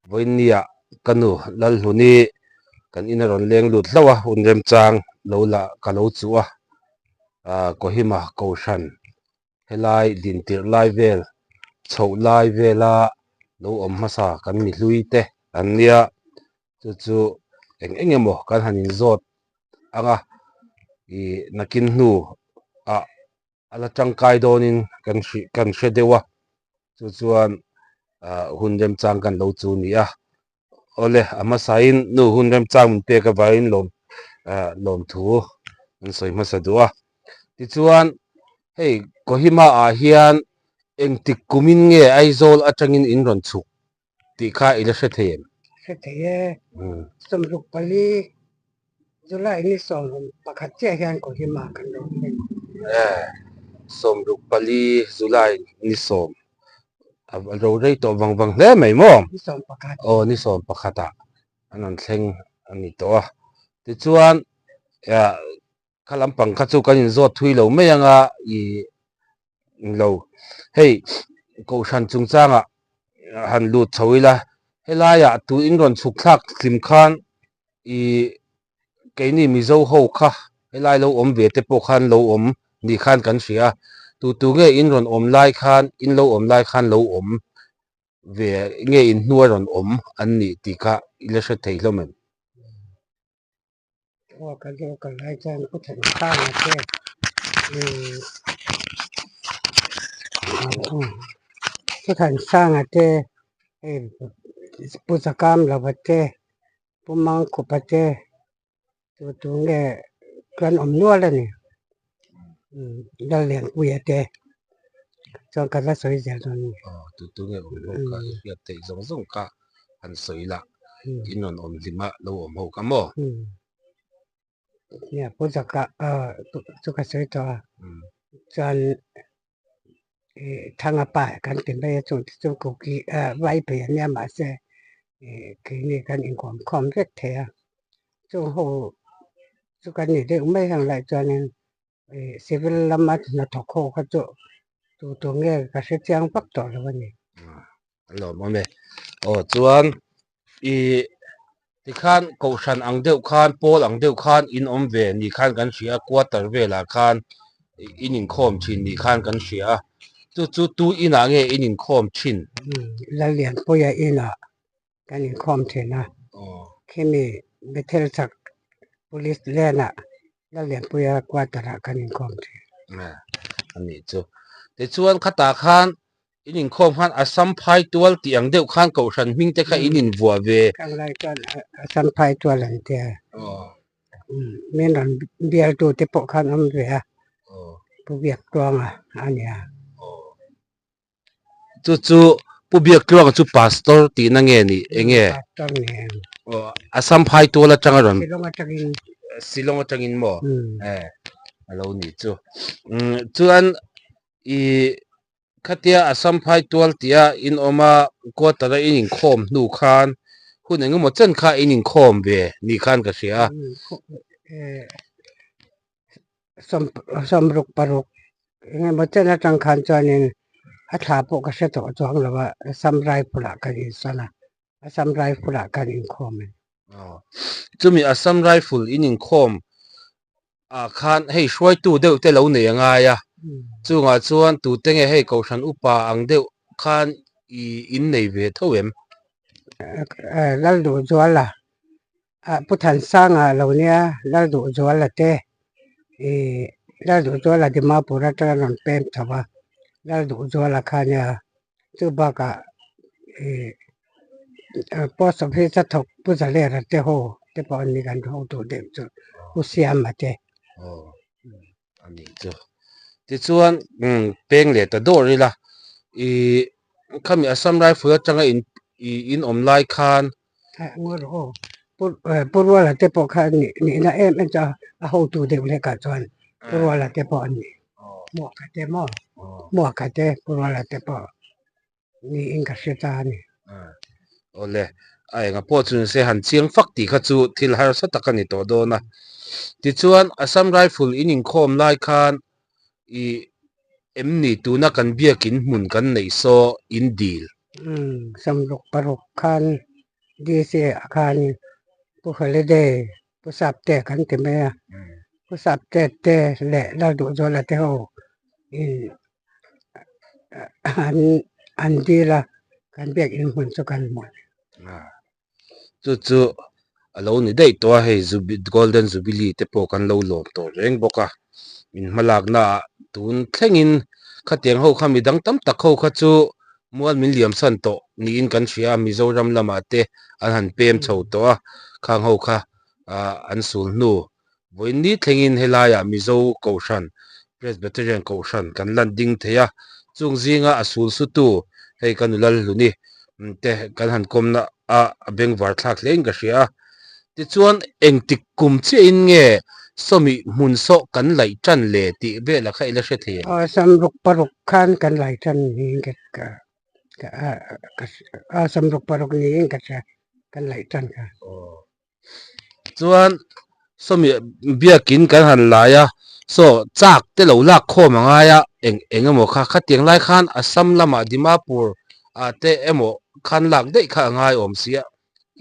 voinia kanu lal huni kan ina ron leng lut hlawa unrem chang lo la ka lo chu a Kohima Koshan helai din tir lai vel chho lai vela lo om masa kan mi hlui te an nia chu emo kan hanin zot anga I nakin hnu a ala tangkai donin kan hredewa chuan hunrem chang kan lo chu ni a ole ama sain nu hunrem chang pe ka vain lom thu an soi masa duwa ti chuan hei Kohima a hian engtik kumin nge aizol atangin in ron chuk ti kha ila hre theim Somruk pali July ni som pakhat che hian Kohima kan lo somruk pali July ni som ro rei to wang hle mai mo ni som pakhat ni som pakhata anan thleng ani to a ti chuan ya khalampang kha chu kan in zot thui lo mai anga I lo hei Koshan chung changa han lut chhoila helaya tu in ron chuk thak tlim khan I keini mizo ho kha helai lo om ve te po khan lo om ni khan kan hria tu nge in ron om lai khan in lo om lai khan lo om ve nge in hnuai ron om an ni ti kha ila hre thei hlomem kan lo kan lai chan ko thang ta na che ko thang sang ate pusakam lawate pumang kupate tu nge kan om nuo la ni dal len kuyate chon kan la soi zel don tu nge om ho ka ya te zong ka an soila in ron om lima lo om ho ka mo ya pusaka tu ka soi to chan thanga pa kan tin ba chung ku ki vai pe ne ma se ki ni kan in khom vet the chung ho chu kan ni de mai hang lai chan civil lamat na thokho kha tu nge ka se chang pak to lo ni lo mo me chuan I ti khan Koshan ang deuh khan Paul ang deuh khan in om ve ni khan kan hria quarter vela khan inin khom thin ni khan kan hria chu tu ina nge inin khom thin la lian po ya ina kan in khom the na khemi bethel chak police lena la lian po ya quarter kan in khom the ani chu te chuan khata khan inin khom khan Assam phai tual ti ang deuh khan Koshan hming te kha inin vua ve kan lai kan san phai to lan te men ran bial tu te po khan am ve pu biak tuang ania chu pu biak tuang chu pastor ti na nge ni enge pastor ne Assam phai tual atanga ron silong atangin mo alo ni chu chuan I khatia Assam phai tual tia in oma quarter in khom nu khan hun engemaw chen kha in khom ve ni khan ka hria somruk paruk nge mo chen atang khan chanin a thla po ka se to chang lawa samrai pula ka in sala samrai pula ka in khom chumi Assam rifle in khom khan hei hruai tu deuh te lo nei anga ya chunga chuan tu te nge hei Koshan upa ang deuh khan I in nei ve thowem lal du zwala puthan sanga lo nia lal du zwala te lal du zwala Dimapur atang ron pem thawa lal du zwala khanya chu ba ka post office thok pu zale ra te ho te pa ni gan ho tu de chu u siam ma te ani chu ti chuan peng le ta dor ila khami Assam rifle atanga in om lai khan ngor ho purwala te po kha ni na em cha a ho tu de le ka chuan purwala te po ni mo ka te mo ka te purwala te po ni in ka se ta ni ole ai nga po chun se han chiang fak ti kha chu thil har sa takani to do na ti chuan Assam rifle in khom lai khan emni tu na kan biakin hmun kan nei so in deal samruk paruk khan đi xe khăn bu holiday bu sắp tết khăn tìm mẹ bu sắp tết tết lệ là đủ rồi là theo anh đi là khăn biết in hun cho khăn một chu chu alo ni dei to hei golden jubilee te po kan lo lom to reng boka min malak na tun thlengin khatiang ho khami dang tam tak ho kha chu mual min liam san to ni in kan thria mizoram lama te an han pem chho to a khang ho kha an sul nu voini thlengin helaya mizo koshan presbyterian koshan kan lan ding theya chung zinga asul su tu hei kan lal luni te kan han komna a beng war thlak leng ka hria ti chuan engtik kum che in nge somi mun so kan lai tan le ti be la khai la hre the sam ruk paruk khan kan lai chan ni ka sam ruk paruk ni ka kan lai chan ka chuan somi biakin kan han laia so chak te lo lak khom anga ya engemaw kha khatiang lai khan assam lama dimapur te emo khan lak dei kha ngai om sia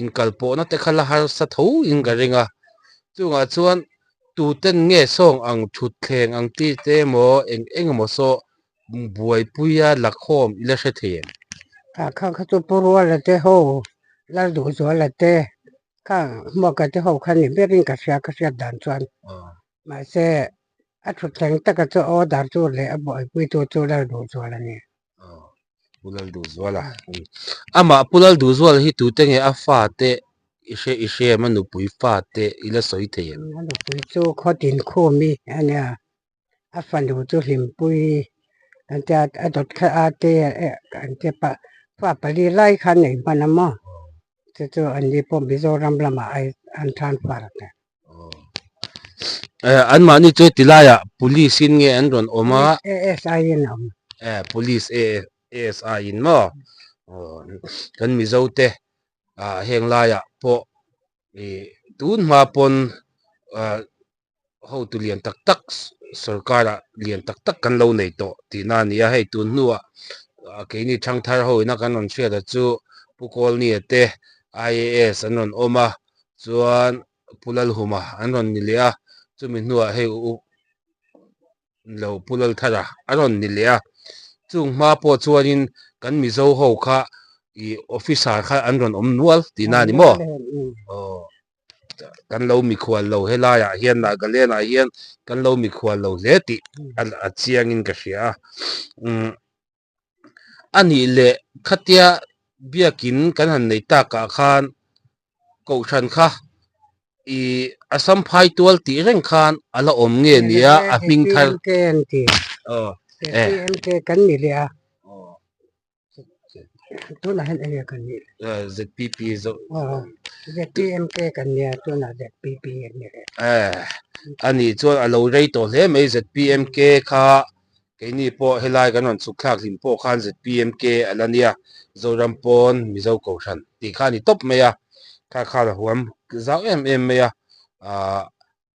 in kalpo na te khala har sa tho in ga ringa chunga chuan tu ten nge song ang thut thleng ang ti te mo engemaw so buai puya lakhom ila hre the kha kha tu purwa la te ho la du zo la te kha mo ka te ho khan ni be ring ka dan chuan ma se a thut thleng ta ka chu o dar chu le a boi pui chu la du zo la ni pulal du zwala ama pulal du zwal hi tu te nge a fa te ishe manu pui fa te ila soi the lu pui chu kho tin kho mi ania a fan du chu hlim pui an te a dot kha a te an te pa li lai khan nei panama chu an ni pom Mizoram lama ai an than par te an mani chu tilaya police in nge an ron oma ASI nam police ASI in mo kan mi zo te heng laya po tun ma pon ho tu lian tak tak sarkara lian tak tak kan lo nei to ti na ni a hei tun nuwa ke ni thang thar ho na kan on thria da chu pukol ni te IAS an on oma chuan pulal huma an ron ni le a chu mi nuwa hei lo pulal thara an ron ni le a chung ma po chuanin kan mi zo ho kha I officer kha an ron om nual ti na ni mo kan lo mi khwal lo helaya hian na galena hian kan lo mi khwal lo hle ti a chiangin ka hria ani le khatia biakin kan han nei ta ka khan ko than kha asam phai tual ti reng khan ala om nge nia a hming thar PMK kan ni le a tu na hen area kan ni ZPP zo ZPMK kan ni tu na ZPP ni ani chuan alo rei to hle mai ZPMK kha keini po helai kan on chukhlak lim po khan ZPMK alania zorampon mizo koshan ti khani top meya kha la huam zau em meya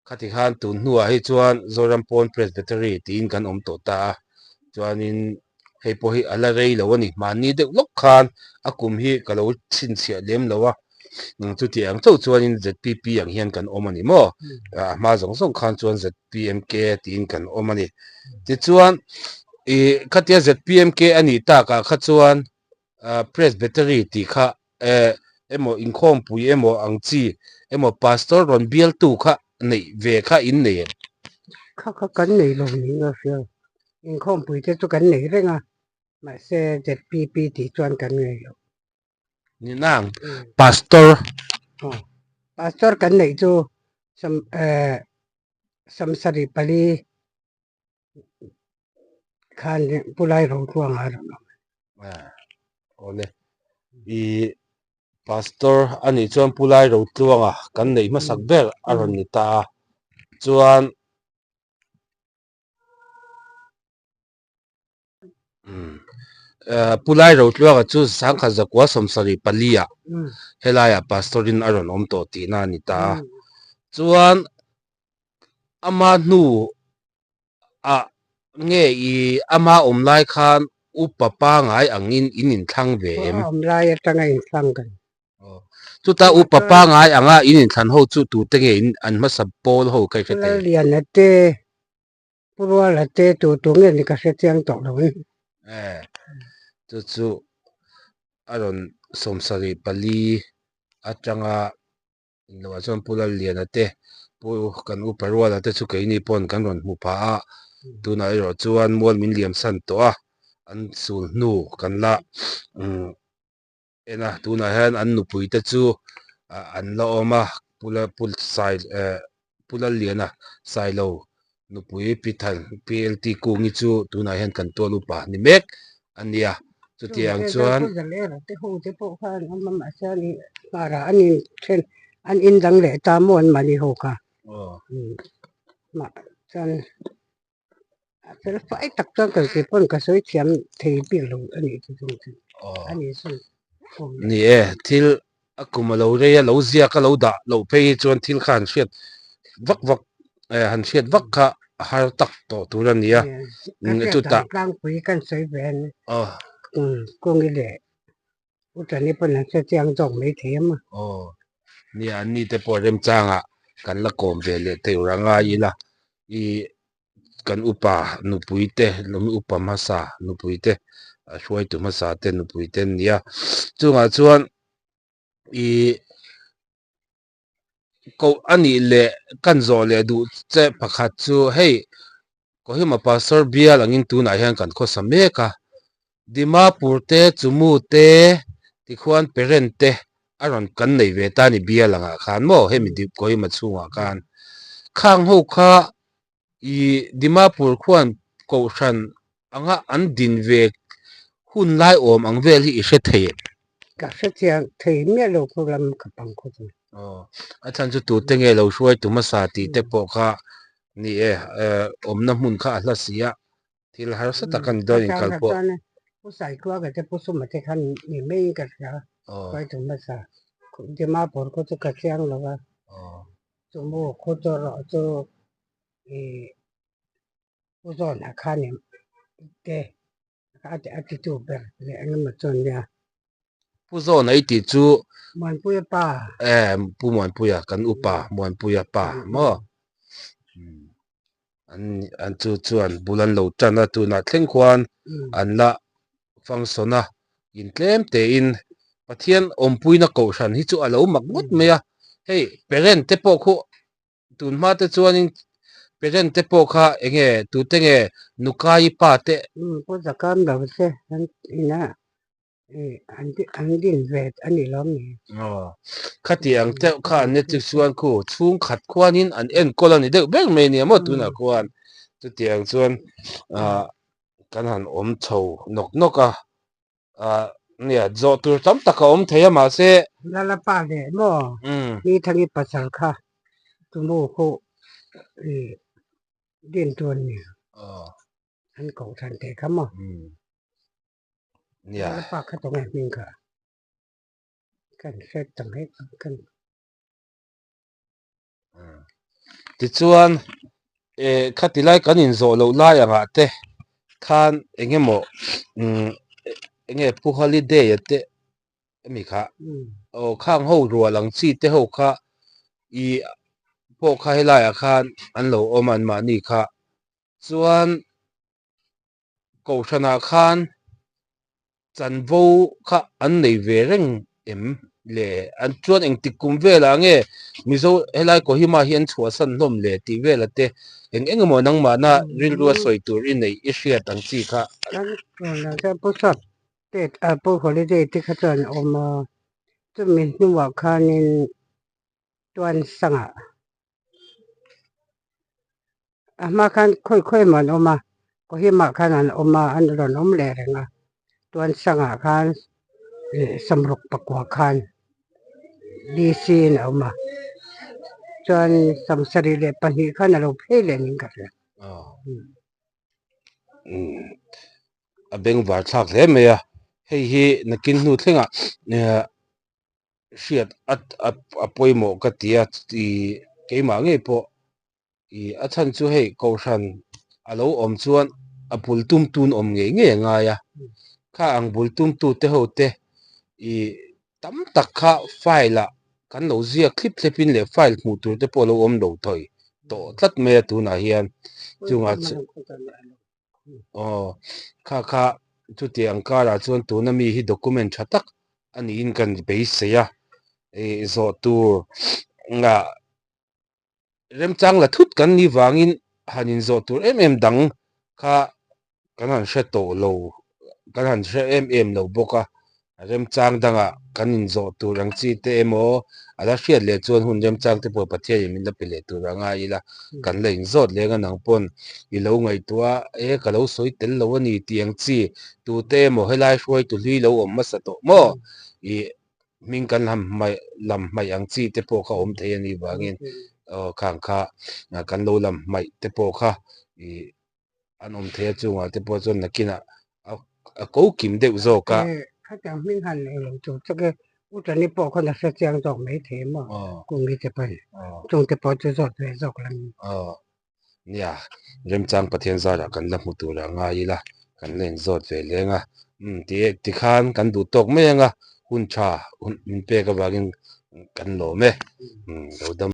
khati khan tun nuwa hi chuan zorampon presbytery tin kan om to ta chuanin hei po hi ala rei lo ani mani de lok khan akum hi kalo chin sia lem lo wa chu ti ang chau chuanin ZPP ang hian kan om ani mo ma zong zong khan chuan ZPMK tin kan om ani ti chuan khatia ZPMK ani ta ka kha chuan presbytery ti kha emo inkhom pui emo angchi emo pastor ron bial tu kha nei ve kha in nei kha kan nei lo ni nga sia in khom pui te chu kan nei renga ma se ZPP ti chuan kan nei lo ni nang pastor pastor kan nei chu samsari pali khan pulai ro tuang ar ole pastor ani chuan pulai ro tluanga kan nei ma sak ber aron ni ta chuan pulai ro tluanga chu sangkha zakwa somsari palia helaya pastorin aron om to ti na ni ta chuan ama nu nge ama om lai khan upapa ngai angin inin thlang ve em om lai atanga in thlang kan chu ta upa pa ngai anga in than ho chu tu te nge in an ma sap pol ho kai cái te liền là tê purua là tê tu nghe thì cái sẽ tiếng tộc rồi chu chu aron somsari pali atanga lo chon pula lian ate pu kan uparwa ate chu ke ni pon kan ron mu pa a tu na ro chuan mol min liam san to a an sul nu kan la ena tu na han an nu pui te chu an la oma pula pul sai pula liana sai lo nu pui pithan plt ku ngi chu tu na han kan to lu pa ni mek ania chu tiang chuan cái giờ lẽ là cái hồ cái bộ pha nó mà sao đi mà ra anh in trên anh in đăng lệ ta muốn mà đi hồ cả mà cho cái phải tập cho cái phần cái số tiền thì bị lộ anh ấy chung anh ấy xong ni thil akumalo re lo zia ka lo da lo pe chuan thil khan hriat vak vak han hriat vak kha har tak to turan nia chu ta đang quý căn sấy ven ờ con cái lệ u cho nên phần là sẽ tiếng rộng mấy thế mà ni an ni te po rem changa kan la kom ve le te ranga i la i kan upa nu puite lomi upa masa nu puite a hruai tu masa te nu puite nia chunga chuan i ko ani le kan zo le du che pakhat chu hei ko hi ma pastor bia langin tu na hian kan kho sameka dimapur te chumu te tikhuan peren te aron kan nei ve ta ni bia langa khan mo hemi dip ko hi ma chunga kan khang ho kha i dimapur khuan ko than anga an din ve hun lai om ang vel hi i hre thei cả sẽ tiếng thì mẹ lộ có làm cái bằng của tôi a chan chu tu te nge lo hruai tu ma sa ti te po kha ni om na mun kha hla sia thil har sa takan do in kal po u sai kwa cái cái số mà cái khăn ni mấy cái cái quay tụi mà sa thì mà bỏ có cho cái tiếng làว่าtụi mua có cho rõ cho u cho là khăn ni cái cái tụi bé để anh mà cho nha pu zo nei ti chu man pu pa pu mon pu ya kan upa mon pu ya pa mo an chu chuan bulan lo tana tu na thleng khuan an la function a in tlem te in pathian ompuina ko hran hi chu alo mak ngot me a hei parent te po khu tun ma te chuanin parent te po kha enge tu te nge nukai pa te có giờ cam đâu chứ anh ina anh đi về anh đi làm gì khati ang te kha ne chu chuan khu chung khat khuanin an en colony de ber me ni mo tu na khuan chu tiang chuan kan han om chho nok nok a nia zo tur tam taka om theya ma se la la pa de mo ni thangi pasal kha tu mo ko din tuan ni anh cậu thành thế khám mà nia la pa kha to ngai min kha kan se tang hết kan ti chuan khati lai kan in zo lo lai anga te khan engemaw enge pu holiday ate mi kha khang ho rualang chi te ho kha i po kha helai a khan an lo oman ma ni kha chuan ko thana khan chanvo kha an nei ve reng em le an chuan eng tikum vela nge mizo helai ko hi ma hian chhuwa san hlom le ti vela te engemaw nang ma na ril ruwa soi tur in nei i hriat ang chi kha kan la ka pu sat te pu holiday te kha chan om chu min nu wa khan in tuan sanga mà khan khoi khoi man oma ko hi ma khan an oma an ron om le renga tuan sanga khan samruk pakwa khan dc na oma chuan samsari le pani khan alo phele ning ka a beng var thak hle me a hei hi nakin hnu thlenga hriat a poimo ka tia ti keima nge po i a chan chu hei ko hran alo om chuan a pul tum tun om nge nge nga ya kha ang bul tum tu te ho te i tam tak kha file la kan lo zia clip thlepin le file hmuh tur te pawh lo awm lo thoi tawh tlat mai a tunah hian chunga kha chuti angkara chuan tuna mi hi document tha tak ani in kan bei seia zo tur nga remchang la thut kan ni wangin hanin zo tur em dang kha kan han hre to lo kan han hre em lo boka remchang danga kan in zo tur ang chi te emo ala hriat le chuan hun remchang te pawh pathian in min la pe le tur anga ila kan le in zot lenga nang pon i lo ngai tua ka lo soi tel lo ani tiang chi tu te emo helai hruai tu hlui lo awm ma sa to mo i min kan lam mai ang chi te pawh kha awm thei ani wangin khang kha kan lo lam mai te pawh kha i an awm thei a chunga te pawh chuan nakina a ko kim deuh zawka khách hàng mình hẳn chủ cho cái u trần đi bộ con là sẽ trang dọc mấy thế mà cùng đi chụp ảnh trong cái bộ cho dọc về dọc làm nia remchang pathian zara kan la hmu tur anga ila kan len zot ve lenga ti khan kan du tok me anga hun tha hun pe ka wagin kan lo me lo dam